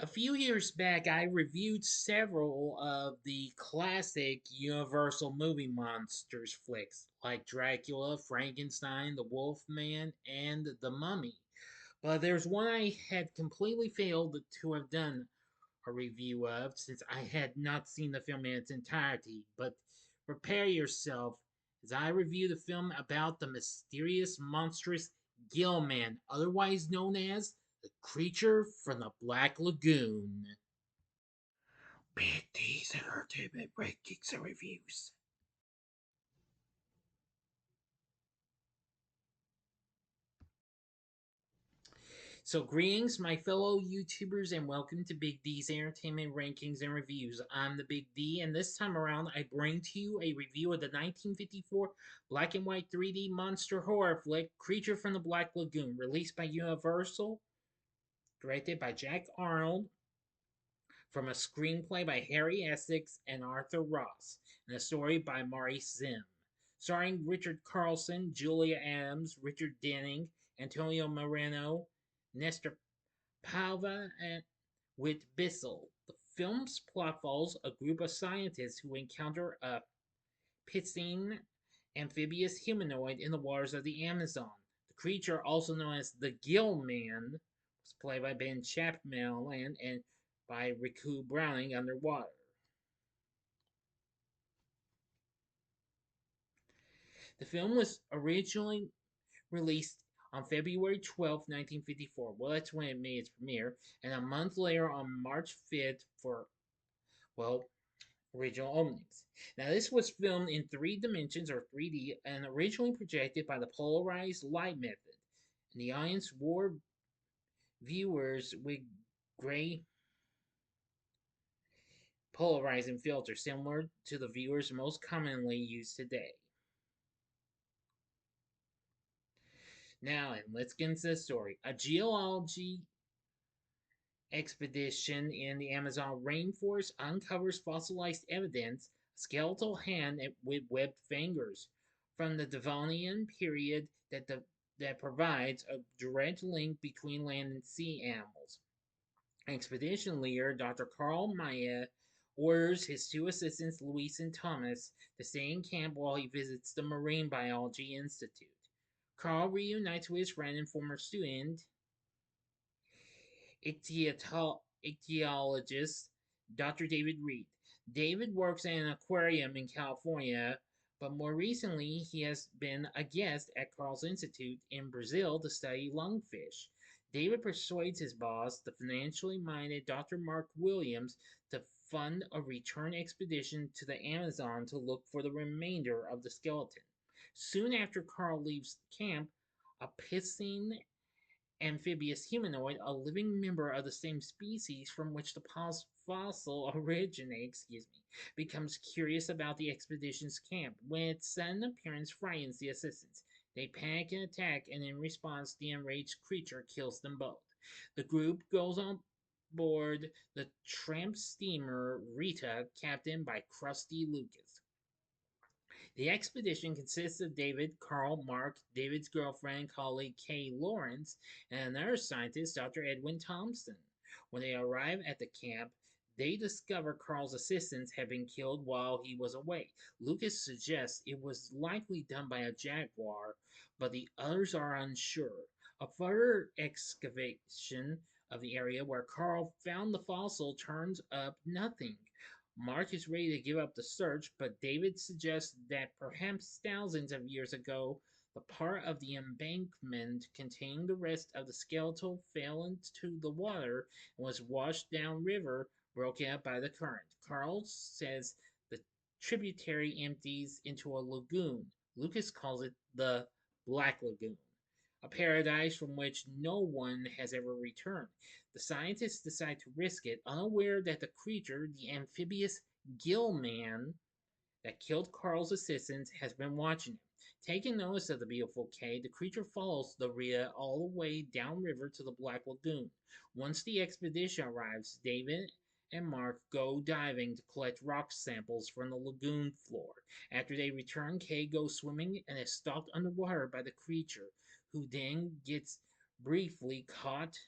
A few years back, I reviewed several of the classic Universal movie monsters flicks, like Dracula, Frankenstein, the Wolfman, and The Mummy. But there's one I had completely failed to have done a review of since I had not seen the film in its entirety. But prepare yourself as I review the film about the mysterious, monstrous Gill Man, otherwise known as the creature from the Black Lagoon. Big D's Entertainment Rankings and Reviews. So, greetings, my fellow YouTubers, and welcome to Big D's Entertainment Rankings and Reviews. I'm the Big D, and this time around, I bring to you a review of the 1954 black and white 3D monster horror flick, Creature from the Black Lagoon, released by Universal, directed by Jack Arnold, from a screenplay by Harry Essex and Arthur Ross, and a story by Maurice Zim. Starring Richard Carlson, Julia Adams, Richard Denning, Antonio Moreno, Nestor Paiva, and Whit Bissell. The film's plot follows a group of scientists who encounter a piscine amphibious humanoid in the waters of the Amazon. The creature, also known as the Gill Man, was played by Ben Chapman and by Ricou Browning underwater. The film was originally released on February 12, 1954. Well, that's when it made its premiere, and a month later on March 5th for, well, original openings. Now, this was filmed in 3 dimensions or 3D and originally projected by the polarized light method. And the audience wore viewers with gray polarizing filter similar to the viewers most commonly used today. Now, and let's get into the story. A geology expedition in the Amazon rainforest uncovers fossilized evidence, a skeletal hand with webbed fingers from the Devonian period that provides a direct link between land and sea animals. Expedition leader Dr. Carl Maya orders his 2 assistants, Luis and Thomas, to stay in camp while he visits the Marine Biology Institute. Carl reunites with his friend and former student, ichthyologist Dr. David Reed. David works at an aquarium in California, but more recently he has been a guest at Carl's Institute in Brazil to study lungfish. David persuades his boss, the financially minded Dr. Mark Williams, to fund a return expedition to the Amazon to look for the remainder of the skeleton. Soon after Carl leaves camp, a piscine amphibious humanoid, a living member of the same species from which the fossil originates, becomes curious about the expedition's camp. When its sudden appearance frightens the assistants, they panic and attack, and in response, the enraged creature kills them both. The group goes on board the tramp steamer Rita, captained by Krusty Lucas. The expedition consists of David, Carl, Mark, David's girlfriend and colleague Kay Lawrence, and another scientist, Dr. Edwin Thompson. When they arrive at the camp, they discover Carl's assistants have been killed while he was away. Lucas suggests it was likely done by a jaguar, but the others are unsure. A further excavation of the area where Carl found the fossil turns up nothing. Mark is ready to give up the search, but David suggests that perhaps thousands of years ago, the part of the embankment containing the rest of the skeleton fell into the water and was washed downriver, broken up by the current. Carl says the tributary empties into a lagoon. Lucas calls it the Black Lagoon, a paradise from which no one has ever returned. The scientists decide to risk it, unaware that the creature, the amphibious gill man that killed Carl's assistants, has been watching him. Taking notice of the beautiful Kay, the creature follows the Rhea all the way downriver to the Black Lagoon. Once the expedition arrives, David and Mark go diving to collect rock samples from the lagoon floor. After they return, Kay goes swimming and is stalked underwater by the creature, who then gets briefly caught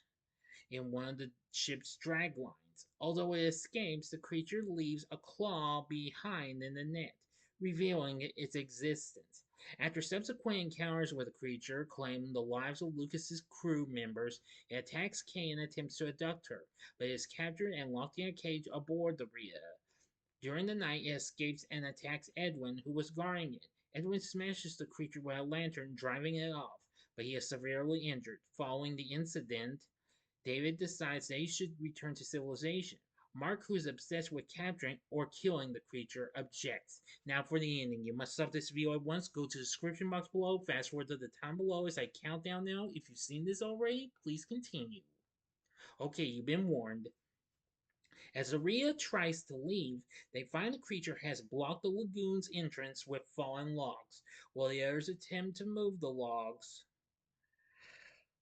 in one of the ship's drag lines. Although it escapes, the creature leaves a claw behind in the net, revealing its existence. After subsequent encounters with the creature claiming the lives of Lucas's crew members, it attacks Kay and attempts to abduct her, but is captured and locked in a cage aboard the Rhea. During the night, it escapes and attacks Edwin, who was guarding it. Edwin smashes the creature with a lantern, driving it off, but he is severely injured. Following the incident, David decides they should return to civilization. Mark, who is obsessed with capturing or killing the creature, objects. Now for the ending. You must stop this video at once. Go to the description box below. Fast forward to the time below as I count down now. If you've seen this already, please continue. Okay, you've been warned. As Aria tries to leave, they find the creature has blocked the lagoon's entrance with fallen logs. While the others attempt to move the logs,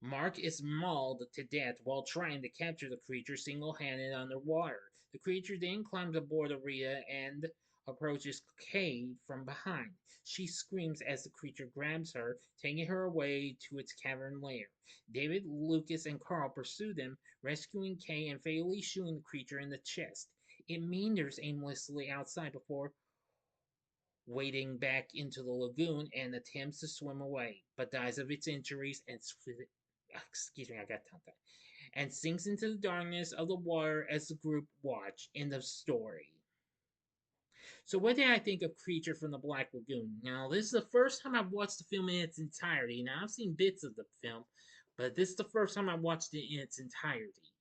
Mark is mauled to death while trying to capture the creature single-handed underwater. The creature then climbs aboard Aria and approaches Kay from behind. She screams as the creature grabs her, taking her away to its cavern lair. David, Lucas, and Carl pursue them, rescuing Kay and fatally shooting the creature in the chest. It meanders aimlessly outside before wading back into the lagoon and attempts to swim away, but dies of its injuries and excuse me, I got tongue tied, and sinks into the darkness of the water as the group watch. End of story. So, what did I think of Creature from the Black Lagoon? Now, this is the first time I've watched the film in its entirety. Now, I've seen bits of the film, but this is the first time I watched it in its entirety.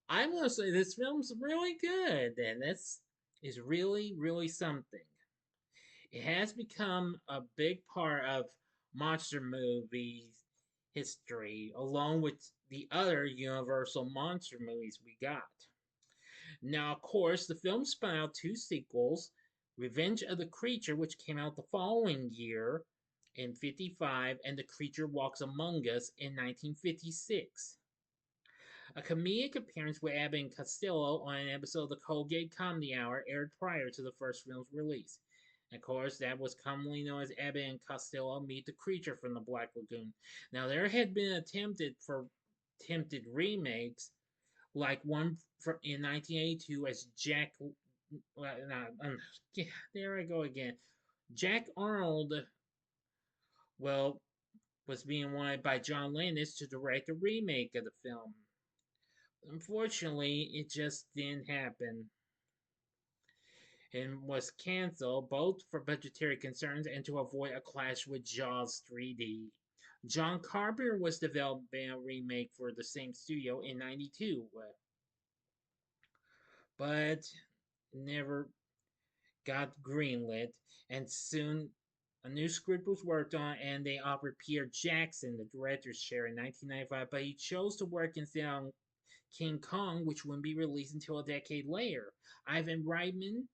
I'm going to say this film's really good, and this is really, really something. It has become a big part of monster movies history, along with the other Universal monster movies we got. Now, of course, the film spun out two sequels, Revenge of the Creature, which came out the following year in 55, and The Creature Walks Among Us in 1956. A comedic appearance with Abbott and Costello on an episode of the Colgate Comedy Hour aired prior to the first film's release. And of course, that was commonly known as Abbott and Costello Meet the Creature from the Black Lagoon. Now, there had been attempted remakes, like one in 1982 as Jack. There I go again. Jack Arnold, well, was being wanted by John Landis to direct a remake of the film. Unfortunately, it just didn't happen and was canceled both for budgetary concerns and to avoid a clash with Jaws 3D. John Carpenter was developing a remake for the same studio in 92, but never got greenlit, and soon a new script was worked on and they offered Peter Jackson the director's chair in 1995, but he chose to work instead on King Kong, which wouldn't be released until a decade later. Ivan Reitman,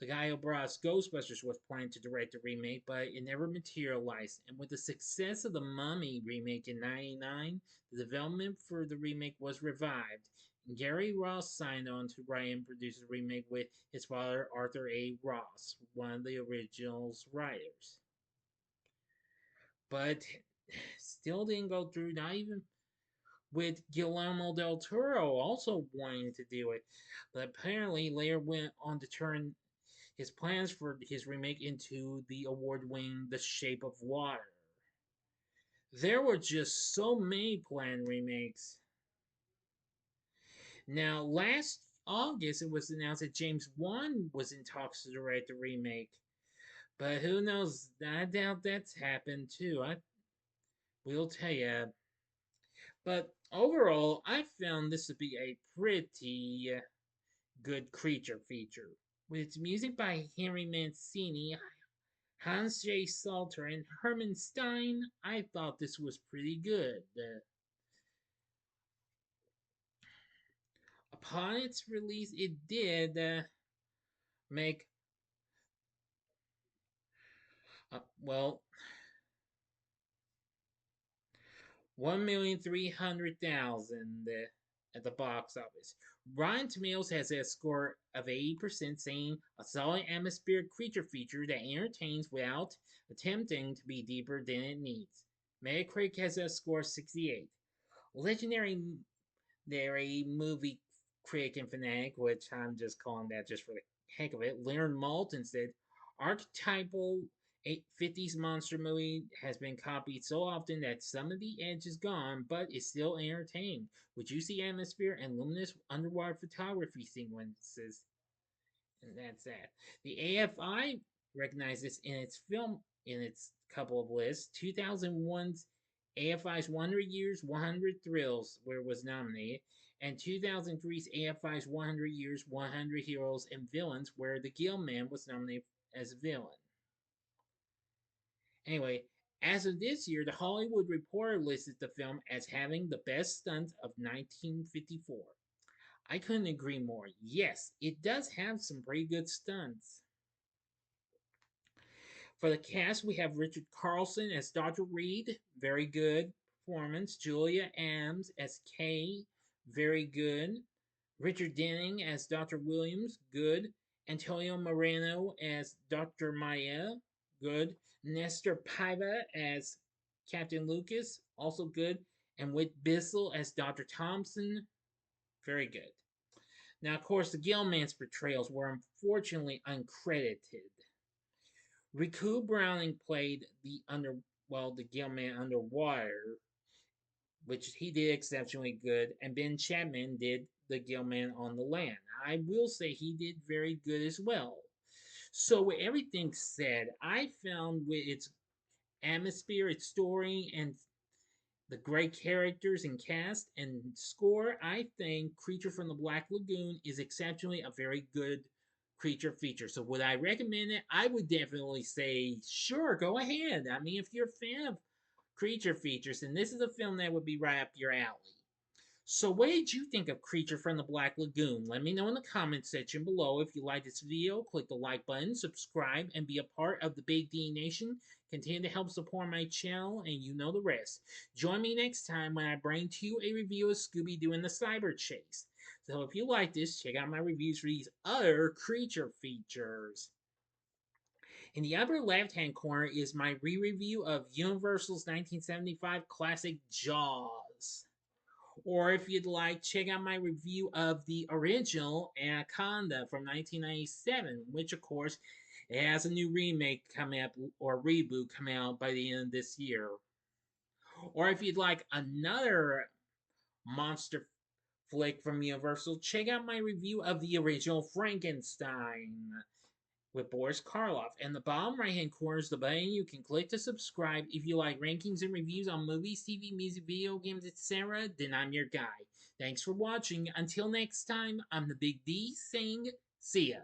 the guy who brought us Ghostbusters, was planning to direct the remake, but it never materialized. And with the success of the Mummy remake in '99, the development for the remake was revived. And Gary Ross signed on to write and produce the remake with his father, Arthur A. Ross, one of the original's writers. But still didn't go through, not even with Guillermo del Toro also wanting to do it. But apparently later went on to turn his plans for his remake into the award-winning The Shape of Water. There were just so many planned remakes. Now, last August, it was announced that James Wan was in talks to direct the remake. But who knows? I doubt that's happened too. I will tell you. But overall, I found this to be a pretty good creature feature. With its music by Henry Mancini, Hans J. Salter, and Herman Stein, I thought this was pretty good. Upon its release, it did make, well, 1,300,000 at the box office. Rotten Tomatoes has a score of 80%, saying a solid atmospheric creature feature that entertains without attempting to be deeper than it needs. Metacritic has a score of 68. Legendary They're a movie critic and fanatic, which I'm just calling that just for the heck of it. Leonard Maltin said, archetypal 50s monster movie has been copied so often that some of the edge is gone, but it's still entertaining. With juicy atmosphere and luminous underwater photography sequences. And that's that. The AFI recognized this in its couple of lists. 2001's AFI's 100 Years, 100 Thrills, where it was nominated, and 2003's AFI's 100 Years, 100 Heroes and Villains, where the Gill Man was nominated as a villain. Anyway, as of this year, the Hollywood Reporter listed the film as having the best stunts of 1954. I couldn't agree more. Yes, it does have some pretty good stunts. For the cast, we have Richard Carlson as Dr. Reed, very good performance. Julia Adams as Kay, very good. Richard Denning as Dr. Williams, good. Antonio Moreno as Dr. Maya, good. Nestor Paiva as Captain Lucas, also good. And Whit Bissell as Dr. Thompson, very good. Now, of course, the Gilman's portrayals were unfortunately uncredited. Ricou Browning played the Gilman underwater, which he did exceptionally good, and Ben Chapman did the Gilman on the land. I will say he did very good as well. So with everything said, I found with its atmosphere, its story, and the great characters and cast and score, I think Creature from the Black Lagoon is exceptionally a very good creature feature. So would I recommend it? I would definitely say, sure, go ahead. I mean, if you're a fan of creature features, then this is a film that would be right up your alley. So what did you think of Creature from the Black Lagoon? Let me know in the comments section below. If you like this video, click the like button, subscribe, and be a part of the Big D Nation. Continue to help support my channel, and you know the rest. Join me next time when I bring to you a review of Scooby-Doo and the Cyber Chase. So if you like this, check out my reviews for these other creature features. In the upper left-hand corner is my re-review of Universal's 1975 classic Jaws. Or if you'd like, check out my review of the original Anaconda from 1997, which of course has a new remake coming up or reboot coming out by the end of this year. Or if you'd like another monster flick from Universal, check out my review of the original Frankenstein with Boris Karloff. And the bottom right hand corner is the button you can click to subscribe. If you like rankings and reviews on movies, TV, music, video games, etc., then I'm your guy. Thanks for watching. Until next time, I'm the Big D saying, see ya.